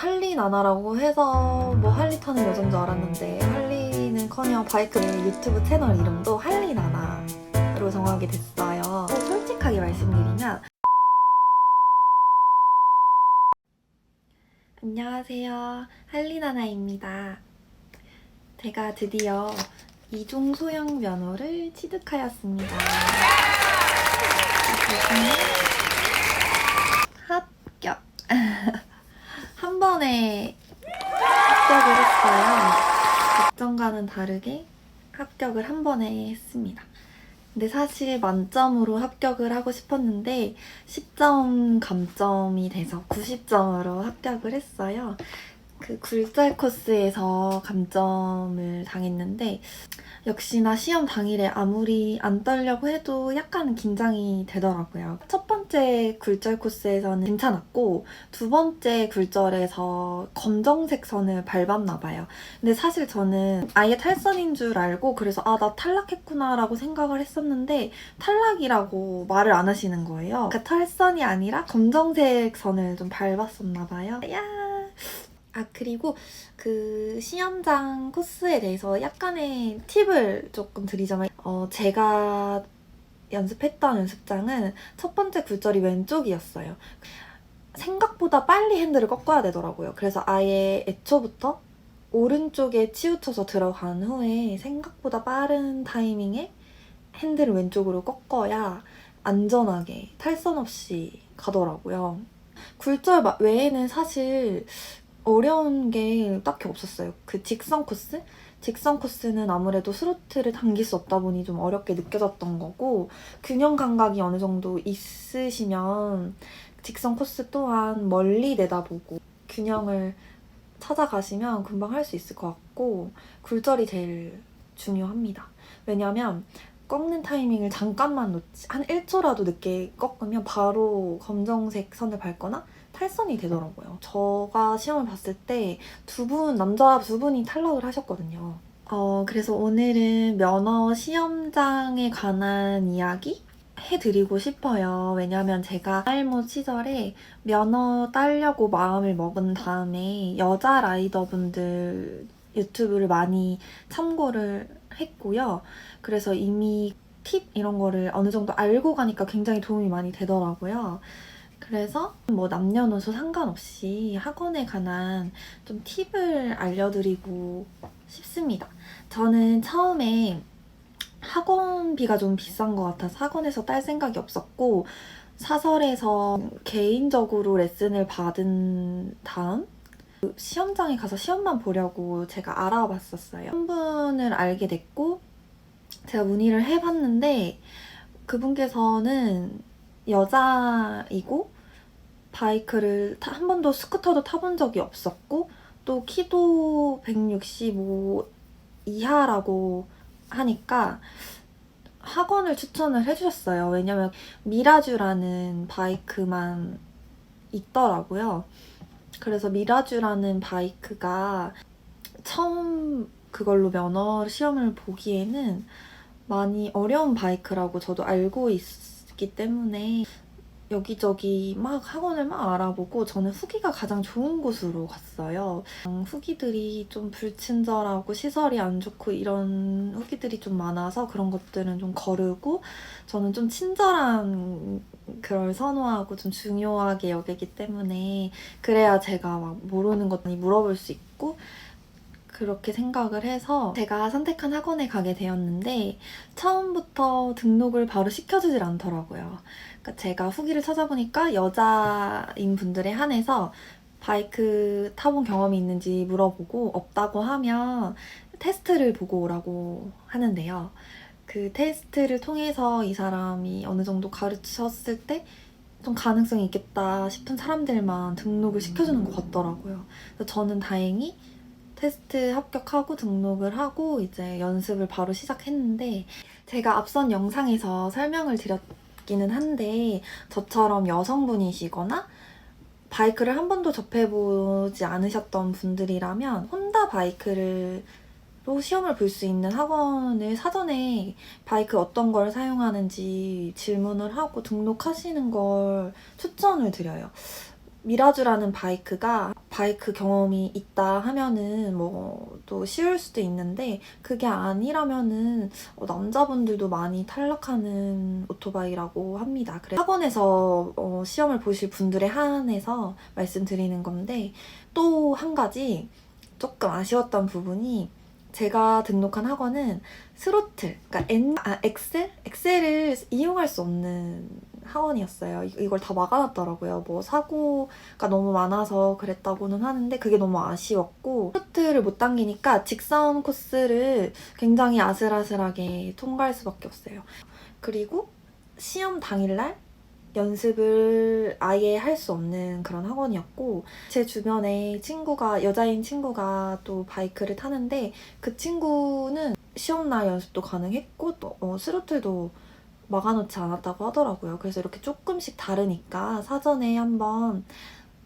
할리 나나라고 해서 뭐 할리 타는 여자인 줄 알았는데 할리는커녕 바이크의 유튜브 채널 이름도 할리 나나로 정하게 됐어요. 솔직하게 말씀드리면 안녕하세요, 할리 나나입니다. 제가 드디어 이중 소형 면허를 취득하였습니다. 합격! 한 번에 합격을 했어요. 걱정과는 다르게 합격을 한 번에 했습니다. 근데 사실 만점으로 합격을 하고 싶었는데 10점 감점이 돼서 90점으로 합격을 했어요. 그 굴절 코스에서 감점을 당했는데 역시나 시험 당일에 아무리 안 떨려고 해도 약간 긴장이 되더라고요. 첫 번째 굴절 코스에서는 괜찮았고 두 번째 굴절에서 검정색 선을 밟았나 봐요. 근데 사실 저는 아예 탈선인 줄 알고 그래서 아, 나 탈락했구나 라고 생각을 했었는데 탈락이라고 말을 안 하시는 거예요. 그러니까 탈선이 아니라 검정색 선을 좀 밟았었나 봐요. 야. 그리고 그 시험장 코스에 대해서 약간의 팁을 조금 드리자면 제가 연습했던 연습장은 첫 번째 굴절이 왼쪽이었어요. 생각보다 빨리 핸들을 꺾어야 되더라고요. 그래서 아예 애초부터 오른쪽에 치우쳐서 들어간 후에 생각보다 빠른 타이밍에 핸들을 왼쪽으로 꺾어야 안전하게 탈선 없이 가더라고요. 굴절 외에는 사실 어려운 게 딱히 없었어요. 그 직선 코스? 직선 코스는 아무래도 스로틀을 당길 수 없다 보니 좀 어렵게 느껴졌던 거고 균형 감각이 어느 정도 있으시면 직선 코스 또한 멀리 내다보고 균형을 찾아가시면 금방 할 수 있을 것 같고 굴절이 제일 중요합니다. 왜냐면 꺾는 타이밍을 잠깐만 놓지 한 1초라도 늦게 꺾으면 바로 검정색 선을 밟거나 탈선이 되더라고요. 제가 시험을 봤을 때 남자 두 분이 탈락을 하셨거든요. 그래서 오늘은 면허 시험장에 관한 이야기 해드리고 싶어요. 왜냐면 제가 알못 시절에 면허 따려고 마음을 먹은 다음에 여자 라이더분들 유튜브를 많이 참고를 했고요. 그래서 이미 팁 이런 거를 어느 정도 알고 가니까 굉장히 도움이 많이 되더라고요. 그래서 뭐 남녀노소 상관없이 학원에 관한 좀 팁을 알려드리고 싶습니다. 저는 처음에 학원비가 좀 비싼 것 같아서 학원에서 딸 생각이 없었고 사설에서 개인적으로 레슨을 받은 다음 시험장에 가서 시험만 보려고 제가 알아봤었어요. 한 분을 알게 됐고 제가 문의를 해봤는데 그분께서는 여자이고 바이크를 한 번도 스쿠터도 타본 적이 없었고 또 키도 165 이하라고 하니까 학원을 추천을 해주셨어요. 왜냐면 미라주라는 바이크만 있더라고요. 그래서 미라주라는 바이크가 처음 그걸로 면허 시험을 보기에는 많이 어려운 바이크라고 저도 알고 있기 때문에 여기저기 막 학원을 막 알아보고 저는 후기가 가장 좋은 곳으로 갔어요. 후기들이 좀 불친절하고 시설이 안 좋고 이런 후기들이 좀 많아서 그런 것들은 좀 거르고 저는 좀 친절한 걸 선호하고 좀 중요하게 여기기 때문에 그래야 제가 막 모르는 것 많이 물어볼 수 있고 그렇게 생각을 해서 제가 선택한 학원에 가게 되었는데 처음부터 등록을 바로 시켜주질 않더라고요. 그러니까 제가 후기를 찾아보니까 여자인 분들에 한해서 바이크 타본 경험이 있는지 물어보고 없다고 하면 테스트를 보고 오라고 하는데요. 그 테스트를 통해서 이 사람이 어느 정도 가르쳤을 때 좀 가능성이 있겠다 싶은 사람들만 등록을 시켜주는 것 같더라고요. 그래서 저는 다행히 테스트 합격하고 등록을 하고 이제 연습을 바로 시작했는데 제가 앞선 영상에서 설명을 드렸기는 한데 저처럼 여성분이시거나 바이크를 한 번도 접해보지 않으셨던 분들이라면 혼다 바이크로 시험을 볼 수 있는 학원을 사전에 바이크 어떤 걸 사용하는지 질문을 하고 등록하시는 걸 추천을 드려요. 미라주라는 바이크가 바이크 경험이 있다 하면은 뭐 또 쉬울 수도 있는데 그게 아니라면은 남자분들도 많이 탈락하는 오토바이라고 합니다. 그래서 학원에서 시험을 보실 분들에 한해서 말씀드리는 건데 또 한 가지 조금 아쉬웠던 부분이 제가 등록한 학원은 스로틀, 그러니까 엑셀을 이용할 수 없는 학원이었어요. 이걸 다 막아놨더라고요. 뭐 사고가 너무 많아서 그랬다고는 하는데 그게 너무 아쉬웠고 스로틀을 못 당기니까 직선 코스를 굉장히 아슬아슬하게 통과할 수밖에 없어요. 그리고 시험 당일날 연습을 아예 할 수 없는 그런 학원이었고 제 주변에 여자인 친구가 또 바이크를 타는데 그 친구는 시험날 연습도 가능했고 또 스로틀도 막아놓지 않았다고 하더라고요. 그래서 이렇게 조금씩 다르니까 사전에 한번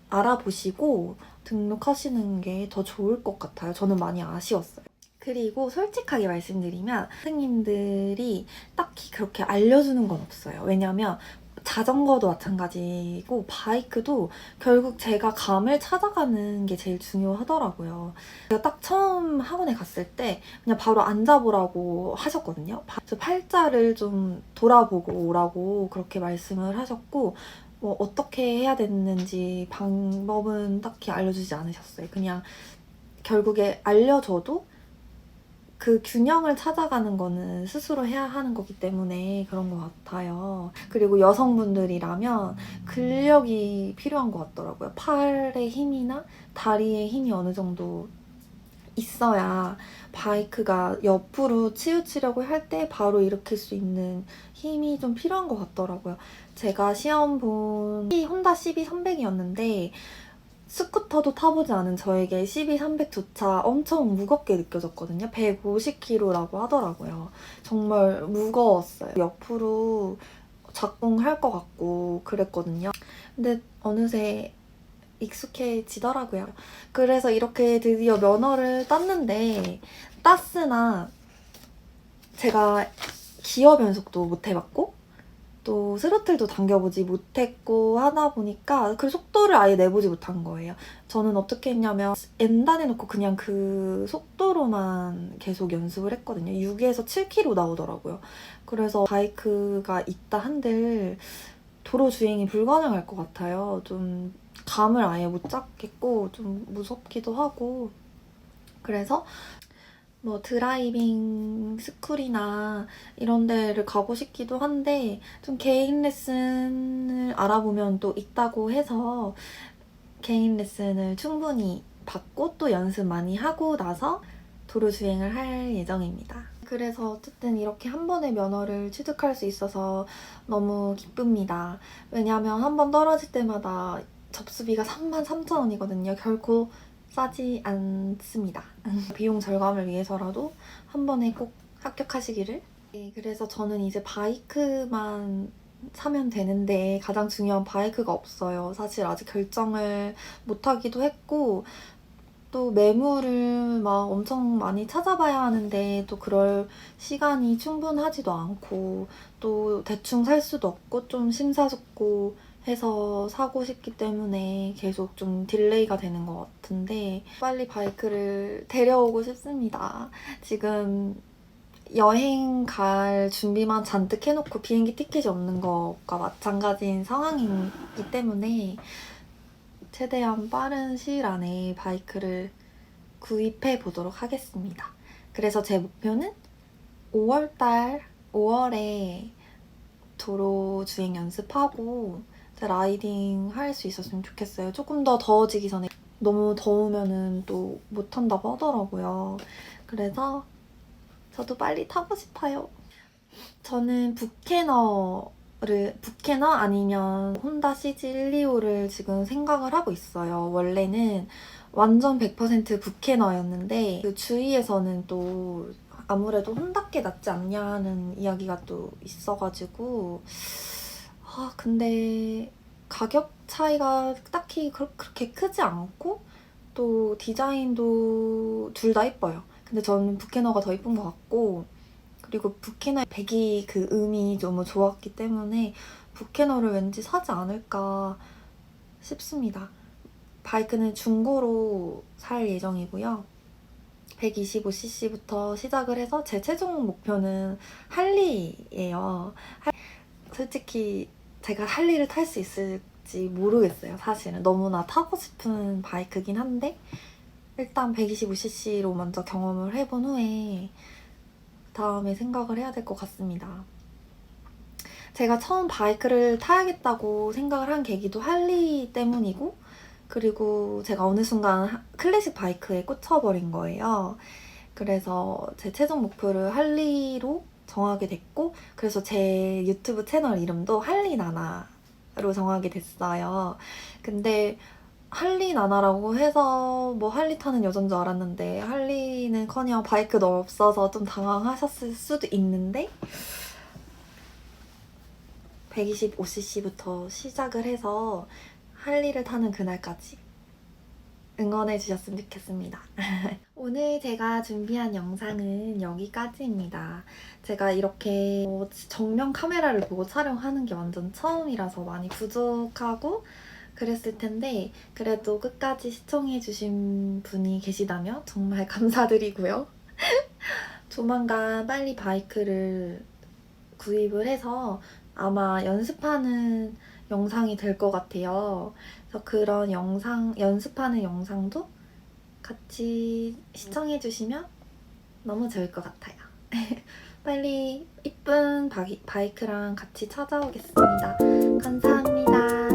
알아보시고 등록하시는 게 더 좋을 것 같아요. 저는 많이 아쉬웠어요. 그리고 솔직하게 말씀드리면 선생님들이 딱히 그렇게 알려주는 건 없어요. 왜냐면 자전거도 마찬가지고 바이크도 결국 제가 감을 찾아가는 게 제일 중요하더라고요. 제가 딱 처음 학원에 갔을 때 그냥 바로 앉아보라고 하셨거든요. 팔자를 좀 돌아보고 오라고 그렇게 말씀을 하셨고 뭐 어떻게 해야 됐는지 방법은 딱히 알려주지 않으셨어요. 그냥 결국에 알려줘도 그 균형을 찾아가는 거는 스스로 해야 하는 거기 때문에 그런 것 같아요. 그리고 여성분들이라면 근력이 필요한 것 같더라고요. 팔의 힘이나 다리의 힘이 어느 정도 있어야 바이크가 옆으로 치우치려고 할 때 바로 일으킬 수 있는 힘이 좀 필요한 것 같더라고요. 제가 시험 본 혼다 CB300이었는데 스쿠터도 타보지 않은 저에게 CB300조차 엄청 무겁게 느껴졌거든요. 150kg라고 하더라고요. 정말 무거웠어요. 옆으로 작동할 것 같고 그랬거든요. 근데 어느새 익숙해지더라고요. 그래서 이렇게 드디어 면허를 땄는데 땄으나 제가 기어 변속도 못 해봤고 또 스로틀도 당겨보지 못했고 하다 보니까 그 속도를 아예 내보지 못한 거예요. 저는 어떻게 했냐면 N단 해놓고 그냥 그 속도로만 계속 연습을 했거든요. 6에서 7km 나오더라고요. 그래서 바이크가 있다 한들 도로 주행이 불가능할 것 같아요. 좀 감을 아예 못 잡겠고 좀 무섭기도 하고 그래서 뭐 드라이빙 스쿨이나 이런 데를 가고 싶기도 한데 좀 개인 레슨을 알아보면 또 있다고 해서 개인 레슨을 충분히 받고 또 연습 많이 하고 나서 도로 주행을 할 예정입니다. 그래서 어쨌든 이렇게 한 번에 면허를 취득할 수 있어서 너무 기쁩니다. 왜냐하면 한 번 떨어질 때마다 접수비가 33,000원이거든요. 결코 싸지 않습니다. 비용 절감을 위해서라도 한 번에 꼭 합격하시기를. 네, 그래서 저는 이제 바이크만 사면 되는데 가장 중요한 바이크가 없어요. 사실 아직 결정을 못하기도 했고 또 매물을 막 엄청 많이 찾아봐야 하는데 또 그럴 시간이 충분하지도 않고 또 대충 살 수도 없고 좀 심사숙고해서 사고 싶기 때문에 계속 좀 딜레이가 되는 것 같은데 빨리 바이크를 데려오고 싶습니다. 지금 여행 갈 준비만 잔뜩 해놓고 비행기 티켓이 없는 것과 마찬가지인 상황이기 때문에 최대한 빠른 시일 안에 바이크를 구입해 보도록 하겠습니다. 그래서 제 목표는 5월에 도로 주행 연습하고 라이딩 할 수 있었으면 좋겠어요. 조금 더 더워지기 전에 너무 더우면은 또 못한다고 하더라고요. 그래서 저도 빨리 타고 싶어요. 저는 북캐너 아니면 혼다 CG125를 지금 생각을 하고 있어요. 원래는 완전 100% 북캐너였는데 그 주위에서는 또 아무래도 혼다께 낫지 않냐는 이야기가 또 있어가지고 근데 가격 차이가 딱히 그렇게 크지 않고 또 디자인도 둘 다 예뻐요. 근데 저는 북캐너가 더 예쁜 것 같고 그리고 북캐너의 배기 그 음이 너무 좋았기 때문에 북캐너를 왠지 사지 않을까 싶습니다. 바이크는 중고로 살 예정이고요. 125cc부터 시작을 해서 제 최종 목표는 할리예요. 솔직히 제가 할리를 탈 수 있을지 모르겠어요. 사실은 너무나 타고 싶은 바이크긴 한데 일단 125cc로 먼저 경험을 해본 후에 다음에 생각을 해야 될 것 같습니다. 제가 처음 바이크를 타야겠다고 생각을 한 계기도 할리 때문이고, 그리고 제가 어느 순간 클래식 바이크에 꽂혀버린 거예요. 그래서 제 최종 목표를 할리로 정하게 됐고, 그래서 제 유튜브 채널 이름도 할리나나로 정하게 됐어요. 근데 할리나나라고 해서 뭐 할리 타는 여잔 줄 알았는데 할리는커녕 바이크도 없어서 좀 당황하셨을 수도 있는데 125cc부터 시작을 해서 할리를 타는 그날까지 응원해 주셨으면 좋겠습니다. 오늘 제가 준비한 영상은 여기까지입니다. 제가 이렇게 정면 카메라를 보고 촬영하는 게 완전 처음이라서 많이 부족하고 그랬을 텐데 그래도 끝까지 시청해주신 분이 계시다면 정말 감사드리고요. 조만간 빨리 바이크를 구입을 해서 아마 연습하는 영상이 될 것 같아요. 그래서 그런 연습하는 영상도 같이 시청해주시면 너무 좋을 것 같아요. 빨리 이쁜 바이크랑 같이 찾아오겠습니다. 감사합니다.